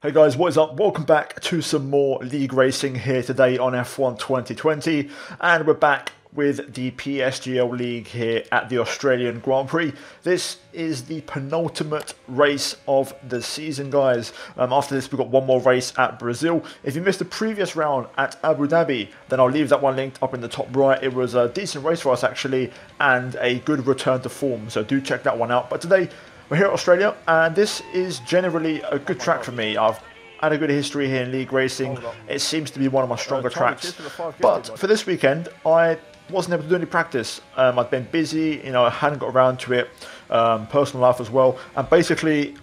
Hey guys, what is up? Welcome back to some more league racing here today on F1 2020, and we're back with the PSGL league here at the Australian Grand Prix. This is the penultimate race of the season, guys. After this, we've got one more race at Brazil. If you missed the previous round at Abu Dhabi, then I'll leave that one linked up in the top right. It was a decent race for us actually, and a good return to form, so do check that one out. But today, we're here at Australia, and this is generally a good track for me. I've had a good history here in league racing. It seems to be one of my stronger tracks. But for this weekend, I wasn't able to do any practice. I'd been busy, I hadn't got around to it, personal life as well. And basically,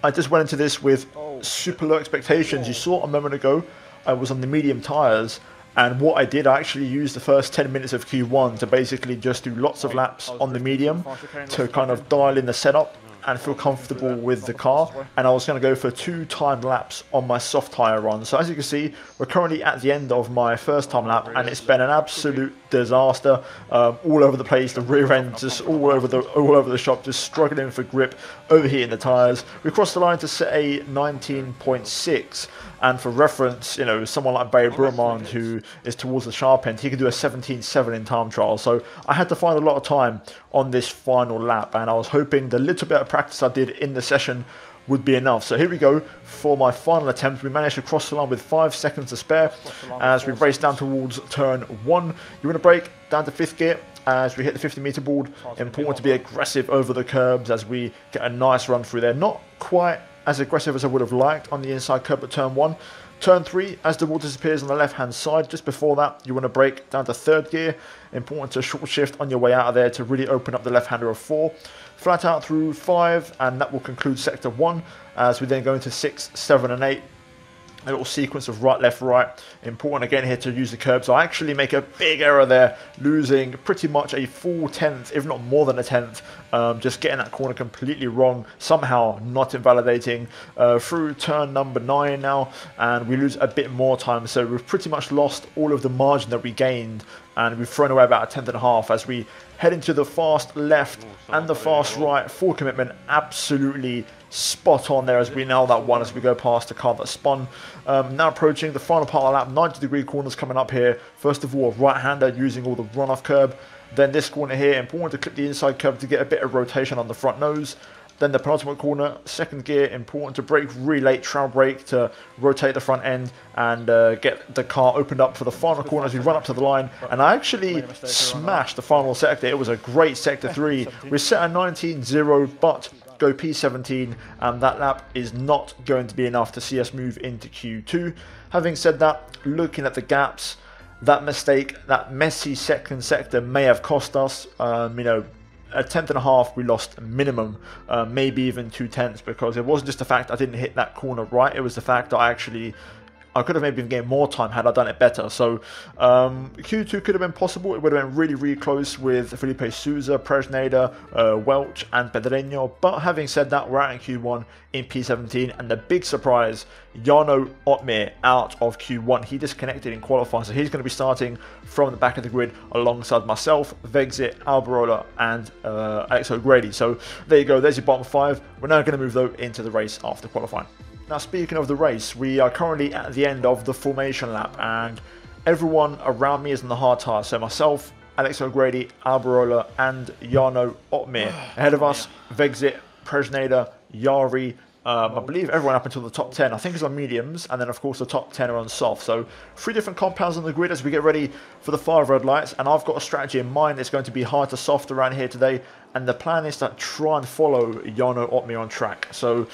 I just went into this with super low expectations. You saw a moment ago, I was on the medium tyres. And what I did, I actually used the first 10 minutes of Q1 to basically just do lots of laps on the medium to kind of dial in the setup and feel comfortable with the car, and I was going to go for 2 timed laps on my soft tyre run. So as you can see, we're currently at the end of my first time lap, and it's been an absolute disaster. All over the place, the rear end just all over the shop, just struggling for grip, overheating the tyres. We crossed the line to set a 19.6. And for reference, someone like Barry Brumand, who is towards the sharp end, he could do a 17.7 in time trial. So I had to find a lot of time on this final lap, and I was hoping the little bit of practice I did in the session would be enough. So here we go for my final attempt. We managed to cross the line with 5 seconds to spare as we race down towards turn 1. You want to brake down to 5th gear as we hit the 50-meter board. Important to be aggressive over the curbs as we get a nice run through there. Not quite as aggressive as I would have liked on the inside curb at turn 1. Turn 3, as the wall disappears on the left-hand side, just before that, you want to brake down to 3rd gear. Important to short shift on your way out of there to really open up the left-hander of 4. Flat out through 5, and that will conclude sector 1, as we then go into 6, 7 and 8. A little sequence of right, left, right. Important again here to use the curb. So I actually make a big error there, losing pretty much a full 10th, if not more than a 10th. Just getting that corner completely wrong, somehow not invalidating. Through turn number 9 now, and we lose a bit more time. So we've pretty much lost all of the margin that we gained, and we've thrown away about a 10th as we head into the fast left and the fast right. Full commitment, absolutely spot on there as we nail that one as we go past the car that spun. Now approaching the final part of the lap, 90-degree corners coming up here. First of all, right-hander using all the runoff curb. Then this corner here, important to clip the inside curb to get a bit of rotation on the front nose. Then the penultimate corner, 2nd gear, important to brake really late, trail brake to rotate the front end and get the car opened up for the final corner as we run up to the line. And I actually smashed the final sector. It was a great sector 3. We set a 19.0, but go P17, and that lap is not going to be enough to see us move into Q2. Having said that, looking at the gaps, that mistake, that messy second sector may have cost us, a 10th we lost minimum, maybe even 2 tenths, because it wasn't just the fact I didn't hit that corner right, it was the fact that I could have maybe gained more time had I done it better. So Q2 could have been possible. It would have been really, really close with Felipe Souza, Presneda, Welch and Pedreño. But having said that, we're out in Q1 in P17. And the big surprise, Jarno Otmir out of Q1. He disconnected in qualifying. So he's going to be starting from the back of the grid alongside myself, Vexit, Alberola and Alex O'Grady. So there you go. There's your bottom 5. We're now going to move though into the race after qualifying. Now speaking of the race, we are currently at the end of the formation lap, and everyone around me is on the hard tyre. So myself, Alex O'Grady, Alberola and Jarno Otmir. Ahead of us, Vexit, Presneda, Yari, I believe everyone up until the top 10 I think is on mediums, and then of course the top 10 are on soft. So 3 different compounds on the grid as we get ready for the 5 red lights, and I've got a strategy in mind that's going to be hard to soft around here today, and the plan is to try and follow Jarno Otmir on track. So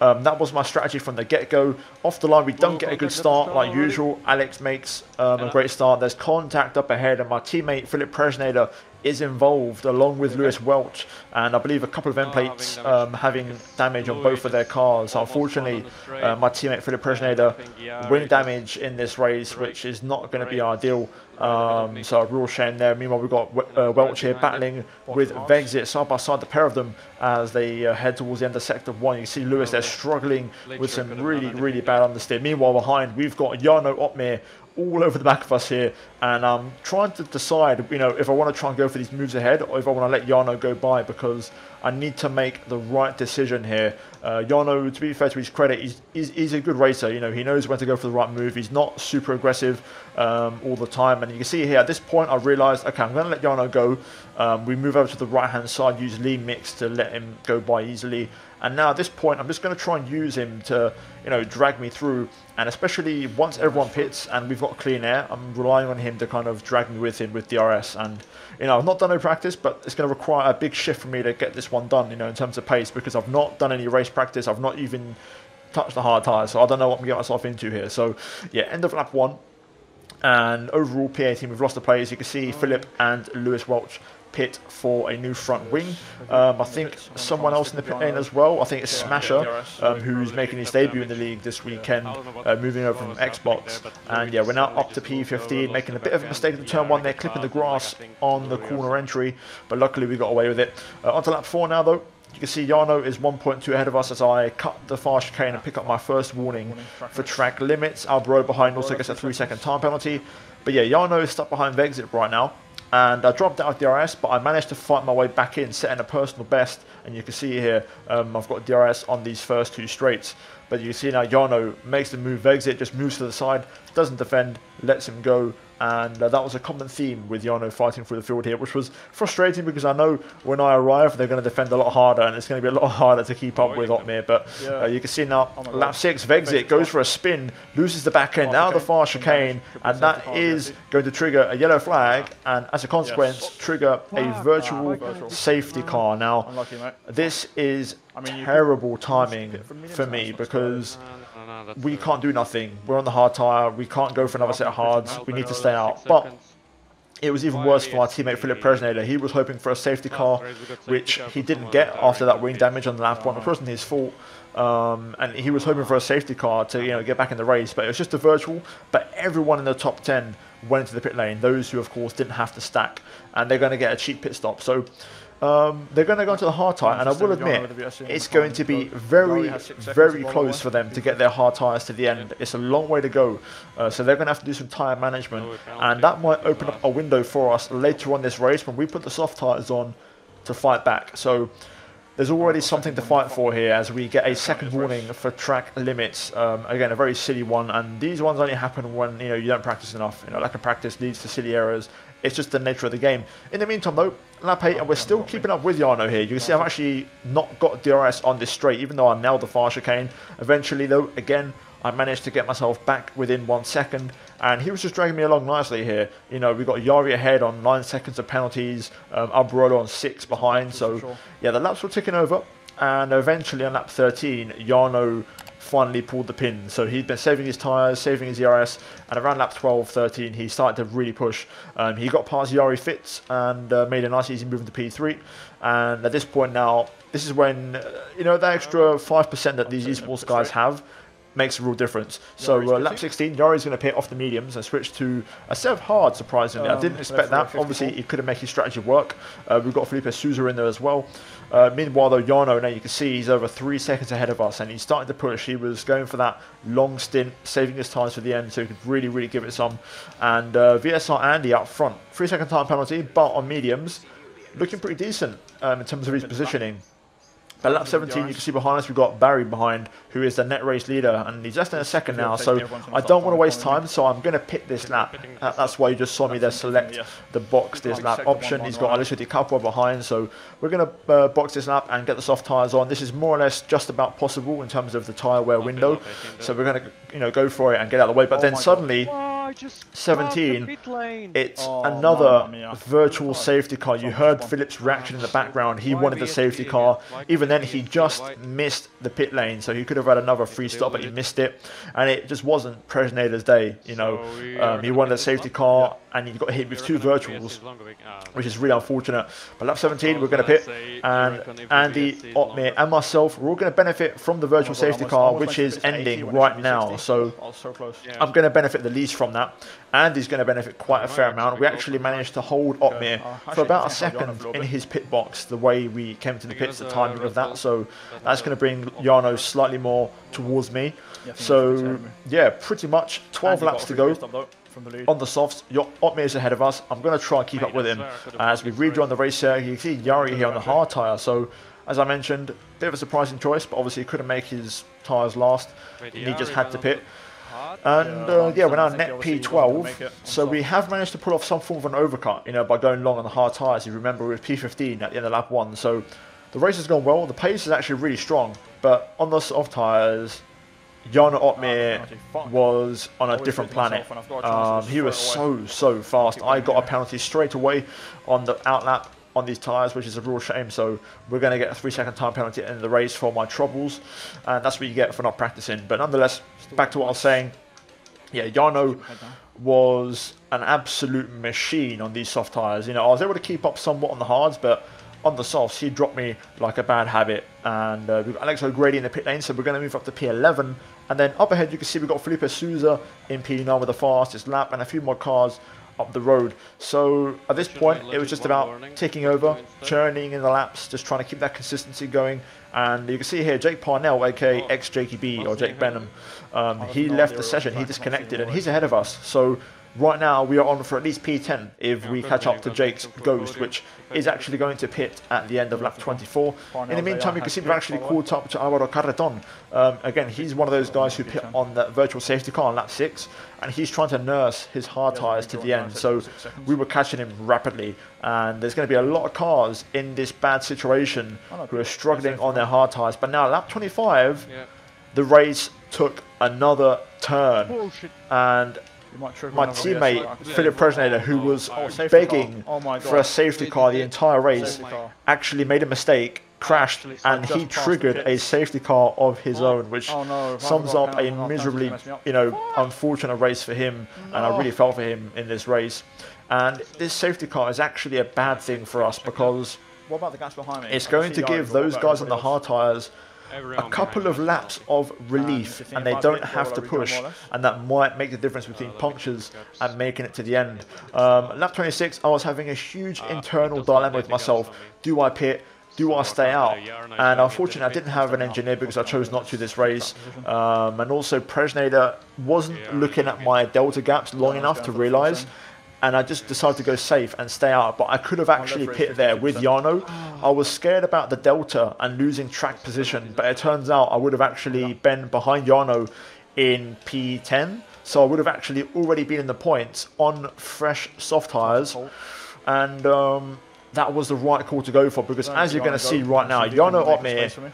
that was my strategy from the get-go. Off the line we don't get a good start like usual. Alex makes a great start. There's contact up ahead, and my teammate Philip Presneda is involved along with Lewis Welch, and I believe a couple of end plates having damage on both of their cars. Unfortunately, my teammate Philip Presneda wing damage in this race, which is not going to be ideal. So a real shame there. Meanwhile, we've got Welch here battling with Vexit side by side, the pair of them, as they head towards the end of sector 1. You see Lewis there struggling with some really, really bad understeer. Meanwhile, behind we've got Jarno Otmir all over the back of us here, and I'm trying to decide, you know, if I want to try and go for these moves ahead or if I want to let Jarno go by, because I need to make the right decision here. Jarno, to be fair to his credit, he's a good racer. You know, he knows when to go for the right move. He's not super aggressive all the time, and you can see here at this point I realised, okay, I'm going to let Jarno go. We move over to the right hand side, use Lee Mix to let him go by easily. And now at this point, I'm just going to try and use him to, you know, drag me through. And especially once everyone pits and we've got clean air, I'm relying on him to kind of drag me with him with DRS. And, you know, I've not done no practice, but it's going to require a big shift for me to get this one done, you know, in terms of pace, because I've not done any race practice. I've not even touched the hard tyres, so I don't know what I'm getting myself into here. So, yeah, end of lap 1. And overall, PA team, we've lost the players. You can see Philip and Lewis Welch pit for a new front wing. I think someone else in the pit lane as well. I think it's Smasher, who's making his debut in the league this weekend, moving over from Xbox. And yeah, we're now up to P15, making a bit of a mistake in turn 1 there, clipping the grass on the corner entry, but luckily we got away with it. Onto lap 4 now though. You can see Jarno is 1.2 ahead of us as I cut the far chicane and pick up my first warning for track limits. Albro behind also gets a 3-second time penalty. But yeah, Jarno is stuck behind Vexit right now. And I dropped out of DRS, but I managed to fight my way back in, setting a personal best. And you can see here, I've got DRS on these first 2 straights. But you can see now Jarno makes the move. Vexit just moves to the side, doesn't defend, lets him go. And that was a common theme with Jarno fighting through the field here, which was frustrating because I know when I arrive, they're going to defend a lot harder, and it's going to be a lot harder to keep up with Otmir. But you can see now, lap 6, Vexit goes for a spin, loses the back end, now the far chicane, and that is going to trigger a yellow flag, and as a consequence, trigger a virtual safety car. Now, this is terrible timing for me because we can't do nothing. We're on the hard tyre. We can't go for another set of hards. We need to stay out. But it was even worse for our teammate Philip Presnader. He was hoping for a safety car, which he didn't get after that wing damage on the lap 1. It wasn't his fault. And he was hoping for a safety car to, you know, get back in the race. But it was just a virtual. But everyone in the top 10 went into the pit lane. Those who, of course, didn't have to stack. And they're going to get a cheap pit stop. So they're going to go into the hard tyre, and I will admit it's going to be very, very close for them to get their hard tyres to the end. It's a long way to go, so they're going to have to do some tyre management, and that might open up a window for us later on this race when we put the soft tyres on to fight back. So there's already something to fight for here as we get a second warning for track limits. Again, a very silly one, and these ones only happen when, you know, you don't practice enough. You know, lack of practice leads to silly errors. It's just the nature of the game. In the meantime, though, lap 8, and we're still keeping up with Jarno here. You can see I've actually not got DRS on this straight, even though I nailed the far chicane. Eventually, though, again, I managed to get myself back within 1 second, and he was just dragging me along nicely here. You know, we got Yari ahead on 9 seconds of penalties, Albarolo on 6 behind. So, yeah, the laps were ticking over, and eventually on lap 13, Jarno finally pulled the pin. So he'd been saving his tyres, saving his ERS, and around lap 12, 13, he started to really push. He got past Yari Fitz and made a nice easy move into P3. And at this point now, this is when, you know, the extra 5% that these esports guys have makes a real difference. So lap 16, Yari's going to pit off the mediums and switch to a set of hard, surprisingly. I didn't expect that. Obviously, he couldn't make his strategy work. We've got Felipe Souza in there as well. Meanwhile, though, Jarno, now you can see he's over 3 seconds ahead of us, and he's starting to push. He was going for that long stint, saving his tyres for the end, so he could really, really give it some. And VSR Andy out front, 3-second time penalty, but on mediums, looking pretty decent in terms of his positioning. But lap 17, you can see behind us, we've got Barry behind, who is the net race leader, and he's less than a second now, so I don't want to waste time, so I'm going to pit this lap. That's why you just saw me there select the box this lap option. He's got Alicia Di Capua behind, so we're going to box this lap and get the soft tyres on. This is more or less just about possible in terms of the tyre wear window, so we're going to, you know, go for it and get out of the way. But then suddenly, 17, it's another virtual safety car. You heard Philip's reaction in the background. He wanted the safety car. Even then, he just missed the pit lane, so he could have had another free stop, but he missed it, and it just wasn't Presnader's day. You know, he wanted a safety car, and he got hit with 2 virtuals, which is really unfortunate. But lap 17, we're going to pit, and Andy, Otmir, and myself, we're all going to benefit from the virtual safety car, which is ending right now. So I'm going to benefit the least from that. Andy's going to benefit quite a fair amount. We actually managed to hold Otmir for about a second in his pit box, the way we came to the pits, the timing of that. So that's going to bring Jarno slightly more towards me. So yeah, pretty much 12 laps to go. On the softs, Otmir is ahead of us. I'm going to try and keep up with him as we rejoin the race here. You can see Yari here on the hard tyre. So, as I mentioned, bit of a surprising choice, but obviously he couldn't make his tyres last. He just had to pit. And yeah, we're now net P12. So we have managed to pull off some form of an overcut, you know, by going long on the hard tyres. You remember with P15 at the end of lap 1. So the race has gone well. The pace is actually really strong. But on the soft tyres, Jarno Otmir was on a different planet. He was so fast. I got a penalty straight away on the outlap on these tyres, which is a real shame. So we're going to get a 3-second time penalty at the end of the race for my troubles. And that's what you get for not practicing. But nonetheless, back to what I was saying. Yeah, Jarno was an absolute machine on these soft tyres. You know, I was able to keep up somewhat on the hards, but on the softs, he dropped me like a bad habit. And we've got Alex O'Grady in the pit lane, so we're going to move up to P11. And then up ahead, you can see we've got Felipe Souza in P9 with the fastest lap and a few more cars up the road. So at this point, it was just about taking over, churning in the laps, just trying to keep that consistency going. And you can see here, Jake Parnell, aka ex-JKB or Jake Benham, he left the session, he disconnected, and he's ahead of us. So right now, we are on for at least P10 if we catch up to Jake's Ghost, which is actually going to pit at the end of lap 24. In the meantime, you can see we've actually caught up to Alvaro Carreton. Again, he's one of those guys who pit on that virtual safety car on lap 6, and he's trying to nurse his hard tyres to the end. So we were catching him rapidly, and there's going to be a lot of cars in this bad situation who are struggling on their hard tyres. But now, lap 25, the race took another turn, and my teammate, Philip Presnader, who was begging for a safety car the entire race, actually made a mistake, crashed, and he triggered a safety car of his own, which sums up a miserably, you know, unfortunate race for him, and I really felt for him in this race. And this safety car is actually a bad thing for us because it's going to give those guys on the hard tyres a couple of laps of relief, and they don't have to push, and that might make the difference between punctures and making it to the end. Lap 26, I was having a huge internal dilemma with myself. Do I pit? Do I stay out? And unfortunately, I didn't have an engineer because I chose not to this race. And also, Presnader wasn't looking at my delta gaps long enough to realise. And I just decided to go safe and stay out. But I could have actually pit there with Jarno. I was scared about the delta and losing track position, but it turns out I would have actually been behind Jarno in P10. So I would have actually already been in the points on fresh soft tyres. And that was the right call to go for, because as you're going to see right now, Jarno Otmir,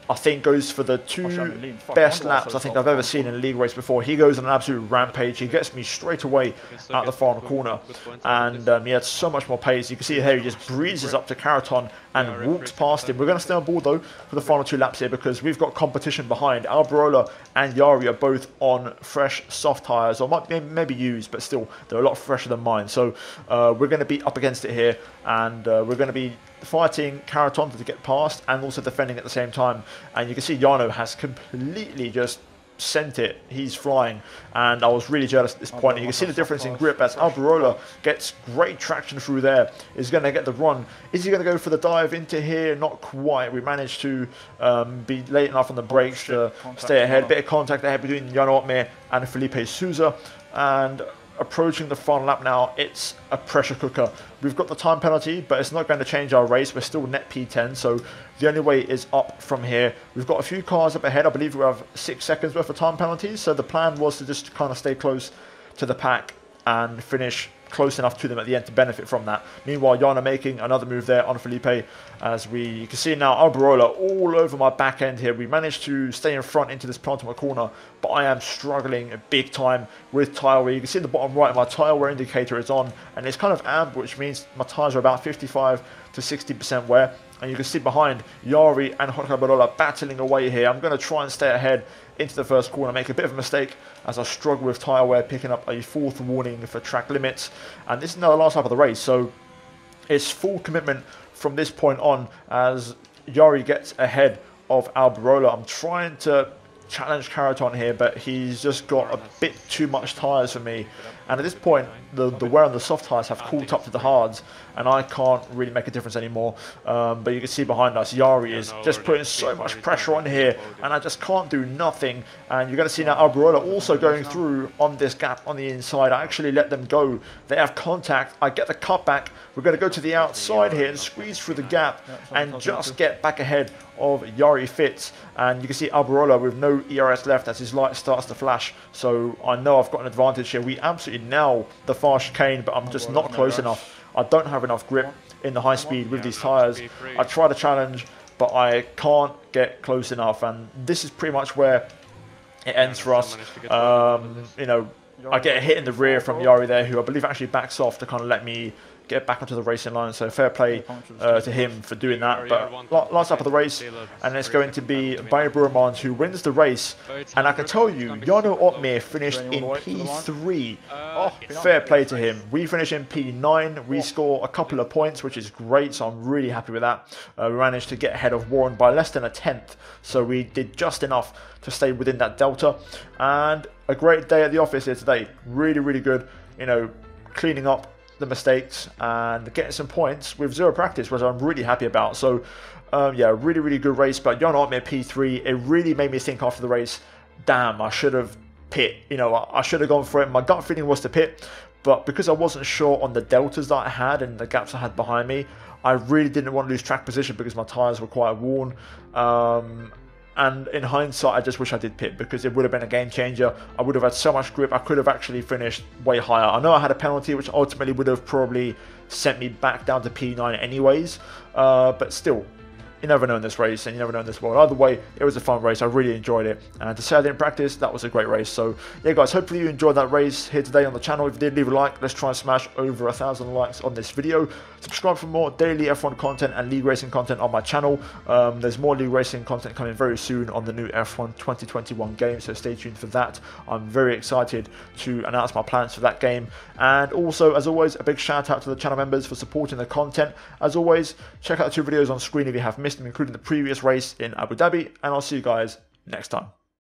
I think, goes for the 2 best laps I think I've ever seen in a league race before. He goes on an absolute rampage. He gets me straight away at the final corner, and he had so much more pace. You can see here he just breezes up to Carreton and walks past him. We're going to stay on board though for the final 2 laps here, because we've got competition behind. Alberola and Yari are both on fresh soft tyres, or maybe used, but still they're a lot fresher than mine. So we're going to be up against it here, and we're going to be fighting Carreton to get past and also defending at the same time. And you can see Jarno has completely just sent it. He's flying, and I was really jealous at this point. And you can see the difference in grip as Alberola gets great traction through there. Is going to get the run. Is he going to go for the dive into here? Not quite. We managed to be late enough on the brakes to stay ahead. A bit of contact ahead between Jarno Otmir and Felipe Souza, and approaching the final lap now, it's a pressure cooker. We've got the time penalty, but it's not going to change our race. We're still net P10, so the only way is up from here. We've got a few cars up ahead. I believe we have 6 seconds worth of time penalties, so the plan was to just kind of stay close to the pack and finish close enough to them at the end to benefit from that. Meanwhile, Jarno making another move there on Felipe, as you can see now Alberola all over my back end here. We managed to stay in front into this penultimate corner, but I am struggling big time with tyre wear. You can see at the bottom right, my tyre wear indicator is on, and it's kind of amber, which means my tyres are about 55 to 60% wear. And you can see behind Yari and Jorge Alberola battling away here. I'm going to try and stay ahead into the first corner, make a bit of a mistake as I struggle with tyre wear, picking up a 4th warning for track limits. And this is now the last lap of the race, so it's full commitment from this point on as Yari gets ahead of Alberola. I'm trying to challenge Caraton here, but he's just got a bit too much tyres for me. And at this point, the wear on the soft tyres have caught up to the hards, and I can't really make a difference anymore. But you can see behind us, Yari is just putting so much pressure on here, and I just can't do nothing. And you're going to see now Alberola also going through on this gap on the inside. I actually let them go. They have contact. I get the cutback. We're going to go to the outside here and squeeze through the gap and just get back ahead of Yari Fitz. And you can see Alberola with no ERS left as his light starts to flash. So I know I've got an advantage here. We absolutely nail the far chicane, but I'm just not close enough. I don't have enough grip in the high speed with these tyres. I try to challenge, but I can't get close enough. And this is pretty much where it ends for us. You know, I get a hit in the rear from Yari there, who I believe actually backs off to kind of let me get back onto the racing line. So fair play to him for doing that. But last lap of the race, and it's going to be Barry Burmans who wins the race. And I can tell you, Jarno Otmir finished in P3. Fair play to him. We finish in P9. We score a couple of points, which is great. So I'm really happy with that. We managed to get ahead of Warren by less than a tenth. So we did just enough to stay within that delta. And a great day at the office here today. Really, really good. You know, cleaning up the mistakes and getting some points with zero practice, which I'm really happy about. So yeah, really, really good race. But Jan Artmere P3, it really made me think after the race, damn, I should have pit. You know, I should have gone for it. My gut feeling was to pit, but because I wasn't sure on the deltas that I had and the gaps I had behind me, I really didn't want to lose track position because my tyres were quite worn. And in hindsight, I just wish I did pit because it would have been a game changer. I would have had so much grip. I could have actually finished way higher. I know I had a penalty, which ultimately would have probably sent me back down to P9 anyways. But still, you never know in this race and you never know in this world. Either way, it was a fun race. I really enjoyed it. And to say I didn't practice, that was a great race. So yeah, guys, hopefully you enjoyed that race here today on the channel. If you did, leave a like. Let's try and smash over 1,000 likes on this video. Subscribe for more daily F1 content and league racing content on my channel. There's more league racing content coming very soon on the new F1 2021 game, so stay tuned for that. I'm very excited to announce my plans for that game. And also, as always, a big shout out to the channel members for supporting the content. As always, check out the 2 videos on screen if you have missed them, including the previous race in Abu Dhabi, and I'll see you guys next time.